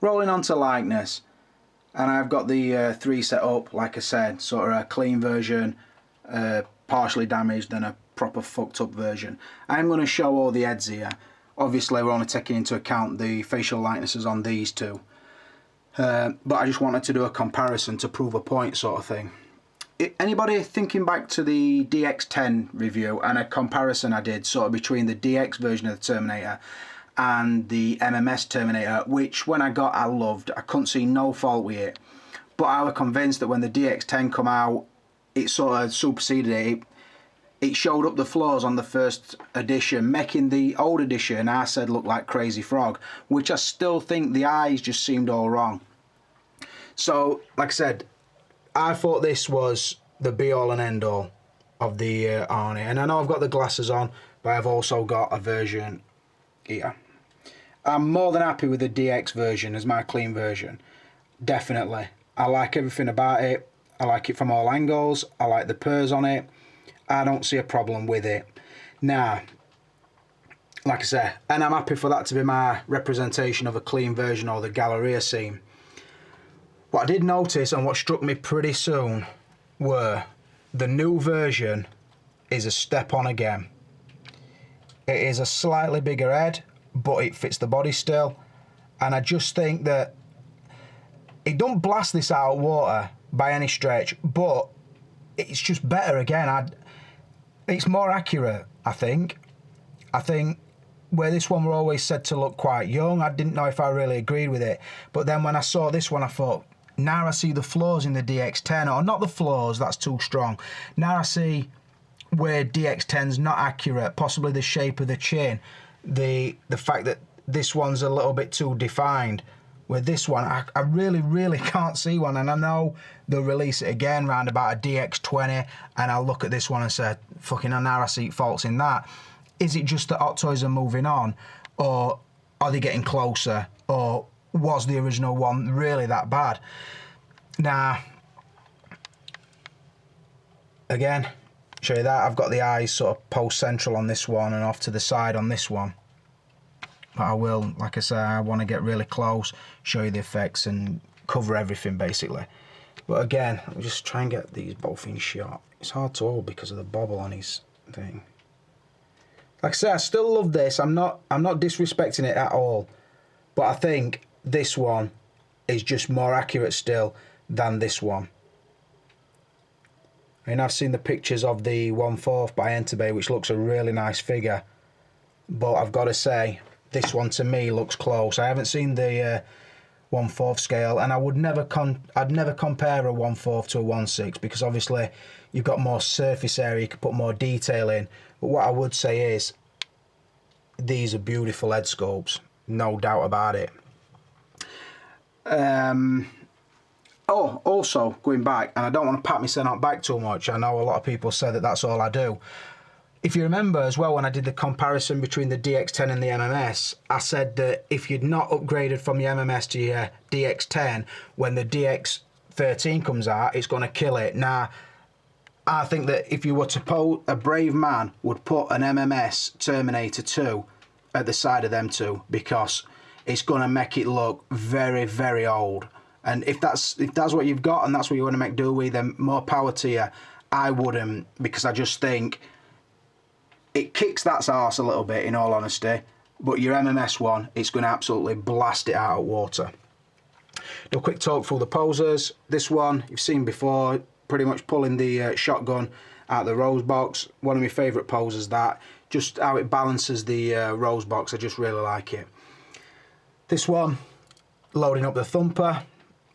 rolling on to likeness, and I've got the 3 set up, like I said, sort of a clean version, partially damaged, and a proper fucked up version. I'm going to show all the heads here. Obviously we're only taking into account the facial likenesses on these two, but I just wanted to do a comparison to prove a point sort of thing. Anybody thinking back to the DX10 review and a comparison I did sort of between the DX version of the Terminator and the MMS Terminator, which when I got I loved, I couldn't see no fault with it, but I was convinced that when the DX10 come out it sort of superseded it. It showed up the flaws on the first edition, making the old edition I said look like Crazy Frog, which I still think the eyes just seemed all wrong. So like I said, I thought this was the be all and end all of the Arnie, and I know I've got the glasses on, but I've also got a version here. I'm more than happy with the DX version as my clean version, definitely. I like everything about it. I like it from all angles. I like the purrs on it. I don't see a problem with it. Now, like I say, and I'm happy for that to be my representation of a clean version or the Galleria scene. What I did notice and what struck me pretty soon were the new version is a step on again. It is a slightly bigger head, but it fits the body still. And I just think that it don't blast this out of water by any stretch, but it's just better again. It's more accurate, I think. I think where this one were always said to look quite young, I didn't know if I really agreed with it. But then when I saw this one, I thought, now I see the flaws in the DX10, or not the flaws, that's too strong. Now I see where DX10's not accurate, possibly the shape of the chin, the fact that this one's a little bit too defined. With this one, I really can't see one, and I know they'll release it again round about a DX20, and I'll look at this one and say, fucking hell, now I see faults in that. Is it just that Hot Toys are moving on, or are they getting closer, or was the original one really that bad? Now, again, show you that. I've got the eyes sort of post-central on this one and off to the side on this one. But I will, like I say, I want to get really close, show you the effects and cover everything basically. But again, I'll just try and get these both in shot. It's hard to hold because of the bobble on his thing. Like I say, I still love this. I'm not disrespecting it at all. But I think this one is just more accurate still than this one. I mean, I've seen the pictures of the 1/4 by Entebbe, which looks a really nice figure. But I've got to say, this one to me looks close. I haven't seen the 1/4 scale, and I'd never compare a 1/4 to a 1/6 because obviously you've got more surface area, you can put more detail in. But what I would say is these are beautiful head sculpts, no doubt about it. Oh, also going back, and I don't want to pat myself on back too much. I know a lot of people say that that's all I do. If you remember as well, when I did the comparison between the DX10 and the MMS, I said that if you'd not upgraded from your MMS to your DX10, when the DX13 comes out, it's going to kill it. Now, I think that if you were to put, a brave man would put an MMS Terminator 2 at the side of them two, because it's going to make it look very, very old. And if that's what you've got and that's what you want to make do with, then more power to you. I wouldn't, because I just think it kicks that arse a little bit, in all honesty, but your MMS one, it's going to absolutely blast it out of water. Do a quick talk through the posers. This one you've seen before, pretty much pulling the shotgun out of the rose box. One of my favourite poses, that. Just how it balances the rose box, I just really like it. This one, loading up the thumper.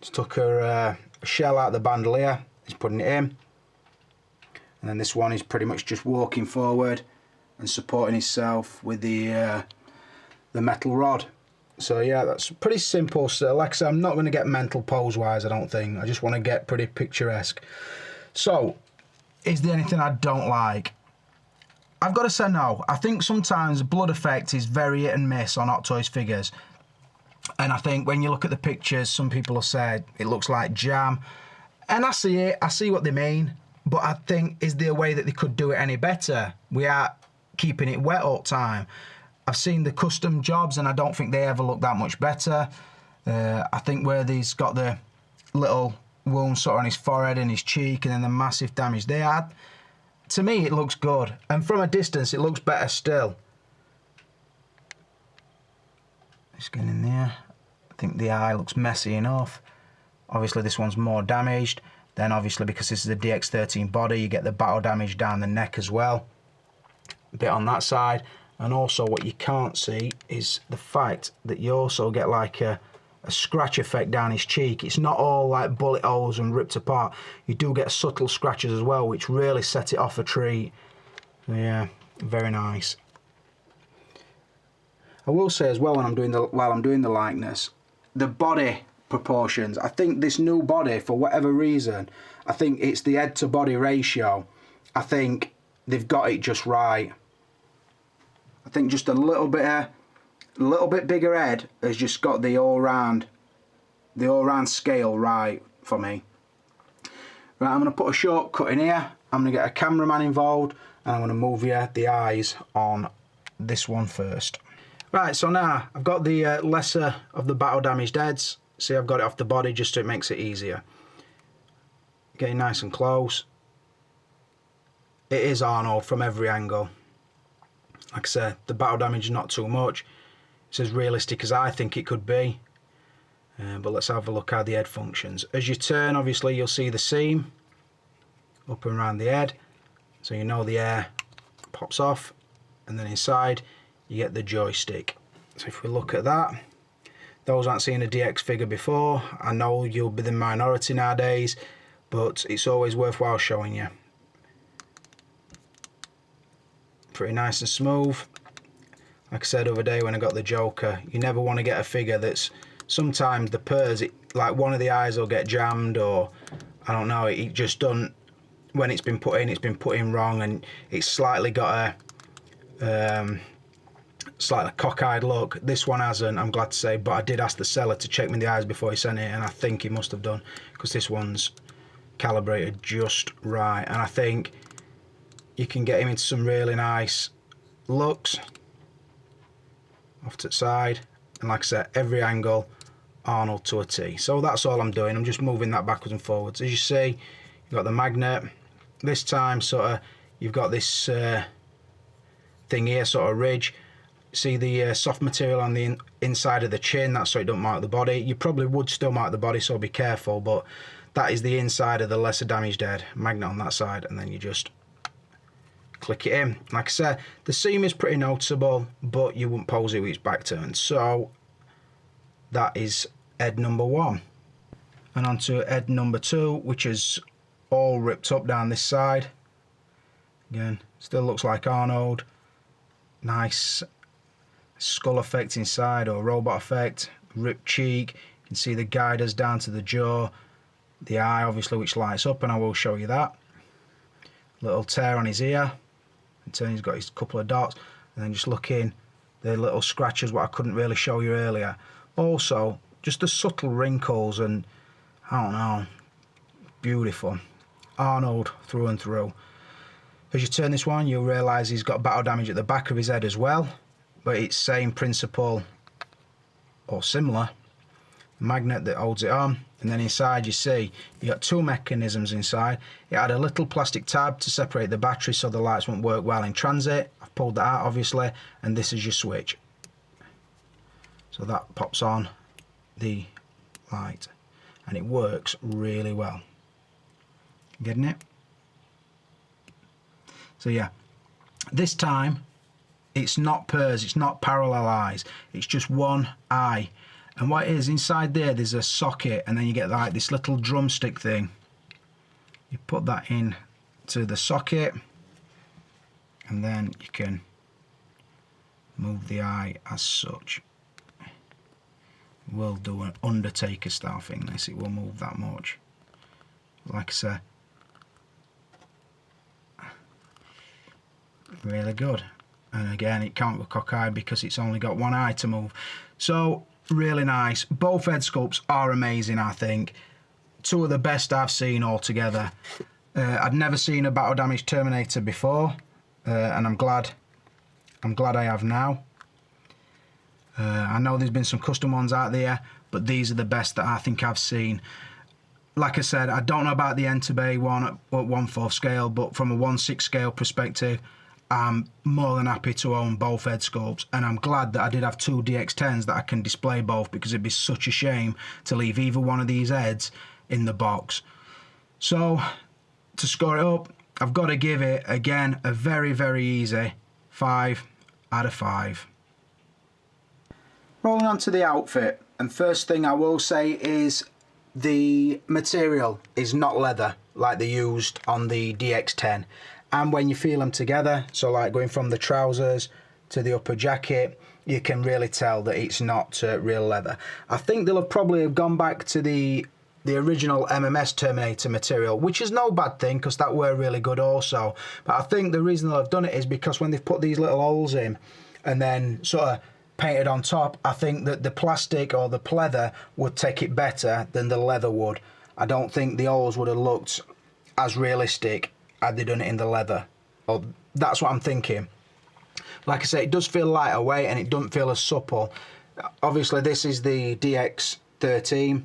Just took her shell out of the bandolier, he's putting it in. And then this one is pretty much just walking forward and supporting himself with the metal rod. So yeah, that's pretty simple. So like I said, I'm not going to get mental pose wise, I don't think. I just want to get pretty picturesque. So, is there anything I don't like? I've got to say no. I think sometimes blood effect is very hit and miss on Hot Toys figures. And I think when you look at the pictures, some people have said it looks like jam. And I see it, I see what they mean. But I think, is there a way that they could do it any better? We are keeping it wet all the time. I've seen the custom jobs and I don't think they ever look that much better. I think where he's got the little wound sort of on his forehead and his cheek, and then the massive damage they had, to me it looks good, and from a distance it looks better still. Just getting in there. I think the eye looks messy enough. Obviously this one's more damaged. Then obviously because this is a DX13 body, you get the battle damage down the neck as well. A bit on that side. And also what you can't see is the fact that you also get like a scratch effect down his cheek. It's not all like bullet holes and ripped apart. You do get subtle scratches as well, which really set it off a treat. So yeah, very nice. I will say as well, while I'm doing the likeness, the body proportions. I think this new body, for whatever reason, I think it's the head to body ratio. I think they've got it just right. I think just a little bit bigger head has just got the all round scale right for me. Right, I'm going to put a shortcut in here. I'm going to get a cameraman involved, and I'm going to move you the eyes on this one first. Right, so now I've got the lesser of the battle damaged heads. See, I've got it off the body just so it makes it easier. Getting nice and close. It is Arnold from every angle. Like I said, the battle damage is not too much. It's as realistic as I think it could be. But let's have a look how the head functions. As you turn, obviously, you'll see the seam up and around the head. So you know the air pops off. And then inside, you get the joystick. So if we look at that, those aren't seen a DX figure before. I know you'll be the minority nowadays, but it's always worthwhile showing you. Pretty nice and smooth. Like I said the other day when I got the Joker, you never want to get a figure that's, sometimes the purrs, like one of the eyes will get jammed, or I don't know, it just doesn't, when it's been put in wrong, and it's slightly got a slightly cockeyed look. This one hasn't, I'm glad to say, but I did ask the seller to check me the eyes before he sent it, and I think he must have done, because this one's calibrated just right. And I think you can get him into some really nice looks off to the side, and like I said, every angle Arnold to a T. So that's all I'm doing. I'm just moving that backwards and forwards. As you see, you've got the magnet. This time sort of you've got this thing here, sort of ridge. See the soft material on the inside of the chin, that's so it don't mark the body. You probably would still mark the body, so be careful, but that is the inside of the lesser damaged head. Magnet on that side, and then you just click it in. Like I said, the seam is pretty noticeable, but you wouldn't pose it with its back turned. So that is head number one. And on to head number two, which is all ripped up down this side. Again, still looks like Arnold. Nice skull effect inside, or robot effect. Ripped cheek. You can see the guiders down to the jaw. The eye, obviously, which lights up, and I will show you that. Little tear on his ear. And turn, he's got his couple of dots. And then just look in, the little scratches, what I couldn't really show you earlier. Also, just the subtle wrinkles, and I don't know, beautiful. Arnold through and through. As you turn this one, you'll realise he's got battle damage at the back of his head as well, but it's same principle or similar. Magnet that holds it on, and then inside you see you got two mechanisms inside. It had a little plastic tab to separate the battery so the lights won't work while in transit. I've pulled that out obviously, and this is your switch. So that pops on the light, and it works really well. Getting it? So yeah, this time it's not pairs, it's not parallel eyes, it's just one eye. And what it is, inside there's a socket, and then you get like this little drumstick thing. You put that in to the socket, and then you can move the eye as such. We'll do an Undertaker style thing, this, it will move that much. Like I said, really good. And again, it can't be cockeyed because it's only got one eye to move. So really nice. Both head sculpts are amazing, I think. Two of the best I've seen altogether. I'd never seen a battle damaged Terminator before, and I'm glad I have now. I know there's been some custom ones out there, but these are the best that I think I've seen. Like I said, I don't know about the Entebbe one at 1/4 scale, but from a 1/6 scale perspective, I'm more than happy to own both head sculpts, and I'm glad that I did have two DX10s that I can display both, because it'd be such a shame to leave either one of these heads in the box. So, to score it up, I've got to give it, again, a very, very easy 5 out of 5. Rolling on to the outfit, and first thing I will say is the material is not leather like they used on the DX10, and when you feel them together, so like going from the trousers to the upper jacket, you can really tell that it's not real leather. I think they'll have probably gone back to the original MMS Terminator material, which is no bad thing because that were really good also, but I think the reason they'll have done it is because when they've put these little holes in and then sort of painted on top, I think that the plastic or the pleather would take it better than the leather would. I don't think the holes would have looked as realistic had they done it in the leather. Or that's what I'm thinking. Like I say, it does feel lighter weight and it doesn't feel as supple. Obviously this is the DX13,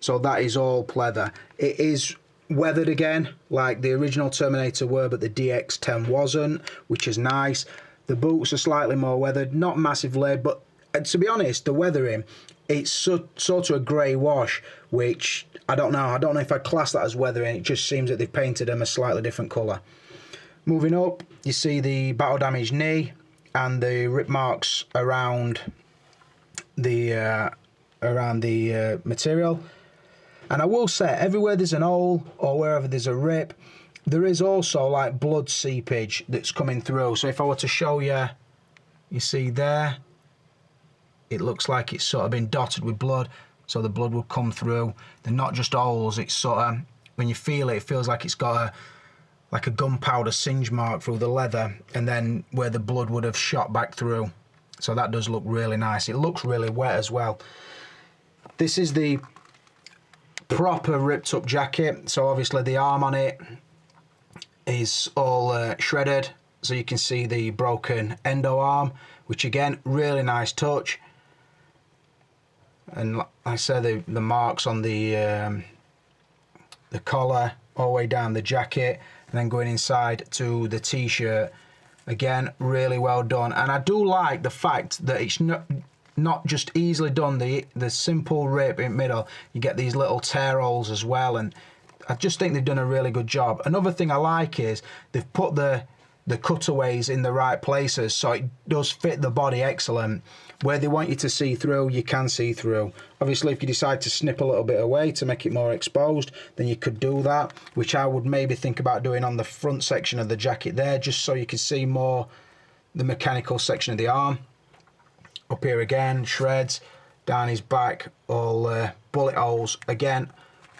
so that is all pleather. It is weathered again like the original Terminator were, but the DX10 wasn't, which is nice. The boots are slightly more weathered, not massively, but to be honest, the weathering, it's sort of a grey wash, which I don't know if I'd class that as weathering. It just seems that they've painted them a slightly different colour. Moving up, you see the battle damaged knee and the rip marks around the material. And I will say, everywhere there's an hole or wherever there's a rip, there is also like blood seepage that's coming through. So if I were to show you, you see there, it looks like it's sort of been dotted with blood, so the blood will come through. They're not just holes, it's sort of, when you feel it, it feels like it's got like a gunpowder singe mark through the leather, and then where the blood would have shot back through. So that does look really nice. It looks really wet as well. This is the proper ripped up jacket, so obviously the arm on it is all shredded, so you can see the broken endo arm, which again, really nice touch. And like I said, the marks on the collar all the way down the jacket, and then going inside to the t-shirt, again, really well done. And I do like the fact that it's not just easily done, the simple rip in the middle, you get these little tear holes as well, and I just think they've done a really good job. Another thing I like is they've put the cutaways in the right places, so it does fit the body excellent. Where they want you to see through, you can see through. Obviously, if you decide to snip a little bit away to make it more exposed, then you could do that, which I would maybe think about doing on the front section of the jacket there, just so you can see more the mechanical section of the arm. Up here again, shreds, down his back, all bullet holes. Again,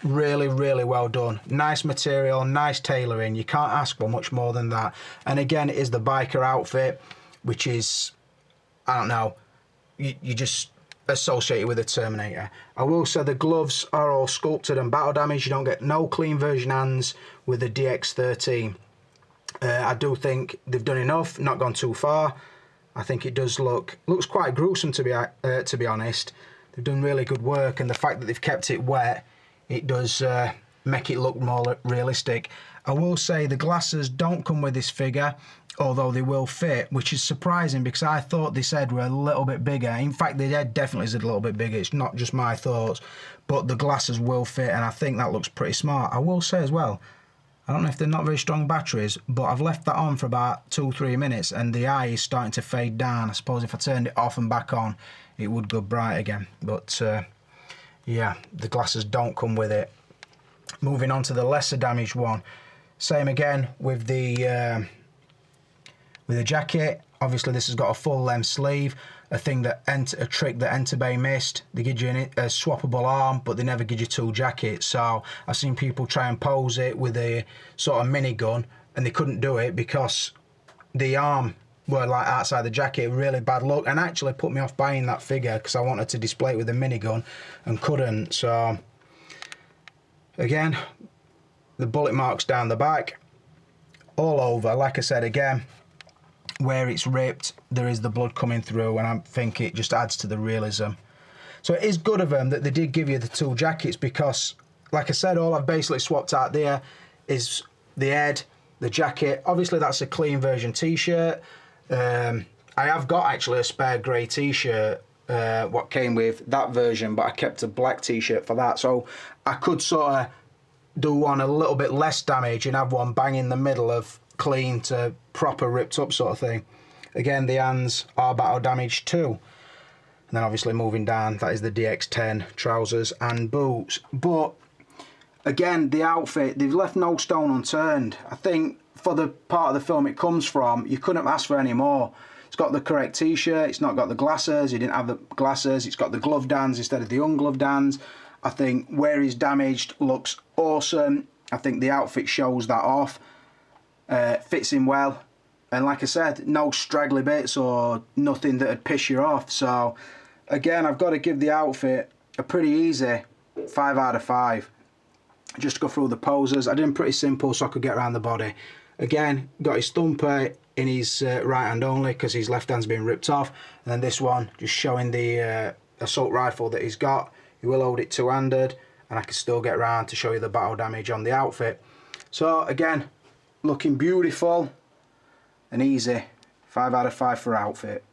really, really well done. Nice material, nice tailoring. You can't ask for much more than that. And again, it is the biker outfit, which is, I don't know, you just associate it with the Terminator. I will say the gloves are all sculpted and battle damaged. You don't get no clean version hands with the DX13. I do think they've done enough, not gone too far. I think it does looks quite gruesome, to be honest. They've done really good work, and the fact that they've kept it wet, it does make it look more realistic. I will say the glasses don't come with this figure, although they will fit, which is surprising because I thought this head were a little bit bigger. In fact, the head definitely is a little bit bigger. It's not just my thoughts, but the glasses will fit, and I think that looks pretty smart. I will say as well, I don't know if they're not very strong batteries, but I've left that on for about 2-3 minutes and the eye is starting to fade down. I suppose if I turned it off and back on, it would go bright again. But yeah, the glasses don't come with it. Moving on to the lesser damaged one. Same again with the jacket. Obviously this has got a full length sleeve, a trick that Entebbe missed. They give you a swappable arm, but they never give you two jackets. So I've seen people try and pose it with a sort of minigun, and they couldn't do it because the arm were like outside the jacket. Really bad look, and actually put me off buying that figure because I wanted to display it with a minigun and couldn't. So again, the bullet marks down the back, all over. Like I said again, where it's ripped, there is the blood coming through, and I think it just adds to the realism. So it is good of them that they did give you the two jackets, because, like I said, all I've basically swapped out there is the head, the jacket. Obviously, that's a clean version t-shirt. I have got actually a spare grey t-shirt, what came with that version, but I kept a black t-shirt for that. So I could sort of do one a little bit less damage and have one bang in the middle of clean to proper ripped up sort of thing. Again, the hands are battle damaged too. And then obviously moving down, that is the DX10 trousers and boots. But again, the outfit, they've left no stone unturned. I think for the part of the film it comes from, you couldn't ask for any more. It's got the correct t-shirt, it's not got the glasses, he didn't have the glasses, it's got the gloved hands instead of the ungloved hands. I think where he's damaged looks awesome. I think the outfit shows that off. Fits him well. And like I said, no straggly bits or nothing that would piss you off. So again, I've got to give the outfit a pretty easy 5 out of 5. Just to go through the poses, I did them pretty simple so I could get around the body. Again, got his thumper in his right hand only because his left hand's been ripped off. And then this one, just showing the assault rifle that he's got. He will hold it two-handed, and I can still get around to show you the battle damage on the outfit. So again, looking beautiful and easy. 5 out of 5 for outfit.